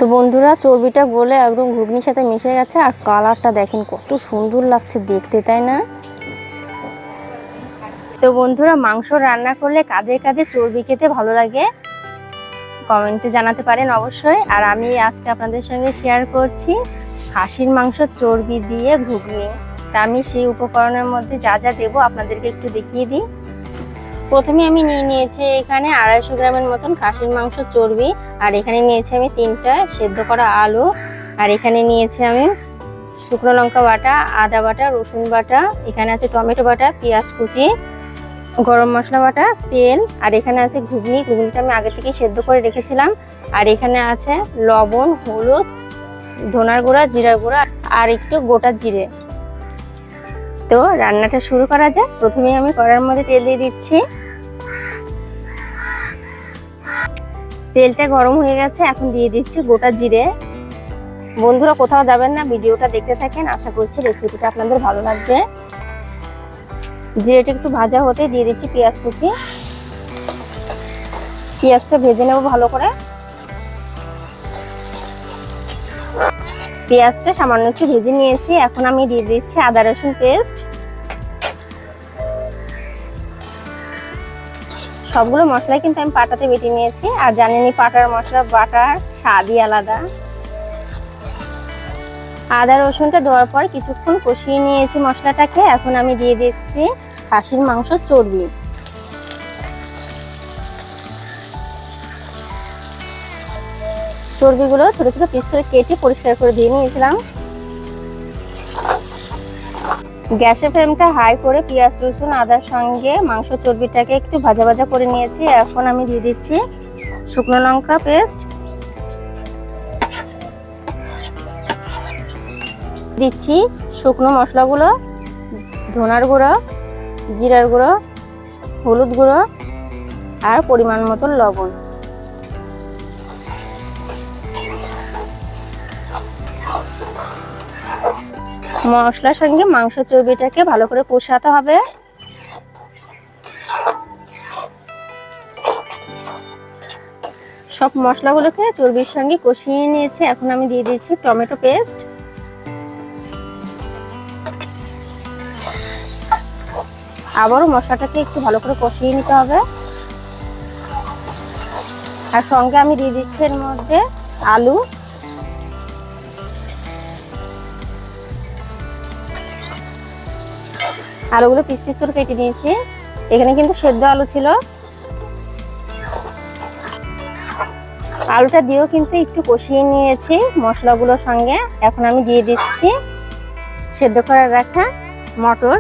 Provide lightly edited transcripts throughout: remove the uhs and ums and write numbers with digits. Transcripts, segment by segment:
তো বন্ধুরা, চর্বিটা গলে একদম ঘুগনির সাথে মিশে গেছে। আর কালারটা দেখেন কত সুন্দর লাগছে দেখতে, তাই না? তো বন্ধুরা, মাংস রান্না করলে কাদের কাদের চর্বি খেতে ভালো লাগে কমেন্টে জানাতে পারেন অবশ্যই। আর আমি আজকে আপনাদের সঙ্গে শেয়ার করছি খাসির মাংস চর্বি দিয়ে ঘুগনি। তা আমি সেই উপকরণের মধ্যে যা যা দেবো আপনাদেরকে একটু দেখিয়ে দিই। প্রথমে আমি নিয়েছি এখানে 250 গ্রামের মতন খাসির মাংস চর্বি। আর এখানে নিয়েছি আমি 3টা সেদ্ধ করা আলু। আর এখানে নিয়েছি আমি শুকনো লঙ্কা বাটা, আদা বাটা, রসুন বাটা, এখানে আছে টমেটো বাটা, পেঁয়াজ কুচি, গরম মশলা বাটা, তেল। আর এখানে আছে ঘুগনিটা আমি আগে থেকে সেদ্ধ করে রেখেছিলাম। আর এখানে আছে লবণ, হলুদ, ধনার গুঁড়া, জিরার গুঁড়া আর একটু গোটা জিরে। তো রান্নাটা শুরু করা যাক। প্রথমে আমি কড়াইয়ের মধ্যে তেল দিয়ে দিচ্ছি। তেলটা গরম হয়ে গেছে, এখন দিয়ে দিচ্ছি গোটা জিরে। বন্ধুরা, কোথাও যাবেন না, ভিডিওটা দেখতে থাকেন। আশা করছি রেসিপিটা আপনাদের ভালো লাগবে। জিরেটা একটু ভাজা হতে দিয়ে দিচ্ছি পেঁয়াজ কুচি। পেঁয়াজটা ভেজে নেব ভালো করে। পেঁয়াজটা সামান্য একটু ভেজে নিয়েছি। এখন আমি দিয়ে দিচ্ছি আদা রসুন পেস্ট। সবগুলো মশলাই কিন্তু আমি পাটাতে বেটে নিয়েছি। আর জানেনই পাটার মশলা বাটার স্বাদই আলাদা। আদা রসুনটা দেওয়ার পর কিছুক্ষণ কষিয়ে নিয়েছি মশলাটাকে। এখন আমি দিয়ে দিচ্ছি খাসির মাংস চর্বি। চর্বিগুলো ছোট ছোট পিস করে কেটে পরিষ্কার করে ধুয়ে নিয়েছিলাম। গ্যাসের ফ্লেমটা হাই করে পেঁয়াজ রসুন আদার সঙ্গে মাংস চর্বিটাকে একটু ভাজা ভাজা করে নিয়েছি। এখন আমি দিয়ে দিচ্ছি শুকনো লঙ্কা পেস্ট, দিচ্ছি শুকনো মশলাগুলো, ধনার গুঁড়ো, জিরার গুঁড়ো, হলুদ গুঁড়ো আর পরিমাণ মতো লবণ। মশলার সঙ্গে মাংস চর্বিটাকে ভালো করে কষাতে হবে। সব মশলাগুলোকে চর্বির সঙ্গে কষিয়ে নিয়েছি। এখন আমি দিয়ে দিচ্ছি টমেটো পেস্ট। আবারও মশলাটাকে একটু ভালো করে কষিয়ে নিতে হবে। আর সঙ্গে আমি দিয়ে দিচ্ছি এর মধ্যে আলু। আলুগুলো পিস পিস করে কেটে নিয়েছি। এখানে কিন্তু সেদ্ধ আলু ছিল। আলুটা দিয়েও কিন্তু একটু কষিয়ে নিয়েছি মশলাগুলোর সঙ্গে। এখন আমি দিয়ে দিচ্ছি সেদ্ধ করে রাখা মটর।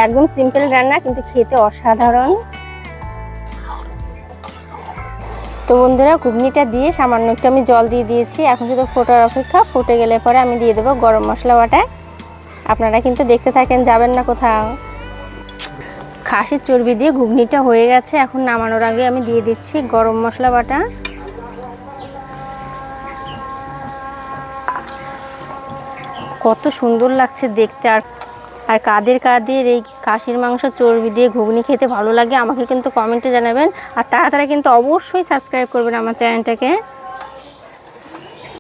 একদম সিম্পল রান্না, কিন্তু খেতে অসাধারণ। তো বন্ধুরা, ঘুগনিটা দিয়ে সামান্য একটু আমি জল দিয়ে দিয়েছি। এখন শুধু ফোটার অপেক্ষা। ফুটে গেলে পরে আমি দিয়ে দেবো গরম মশলা বাটা। আপনারা কিন্তু দেখতে থাকেন, যাবেন না কোথাও। খাসির চর্বি দিয়ে ঘুগনিটা হয়ে গেছে। এখন নামানোর আগে আমি দিয়ে দিচ্ছি গরম মশলা বাটা। কত সুন্দর লাগছে দেখতে। আর কাদের কাদের এই খাসির মাংস চর্বি দিয়ে ঘুগনি খেতে ভালো লাগে আমাকে কিন্তু কমেন্টে জানাবেন। আর তাড়াতাড়ি কিন্তু অবশ্যই সাবস্ক্রাইব করবেন আমার চ্যানেলটাকে।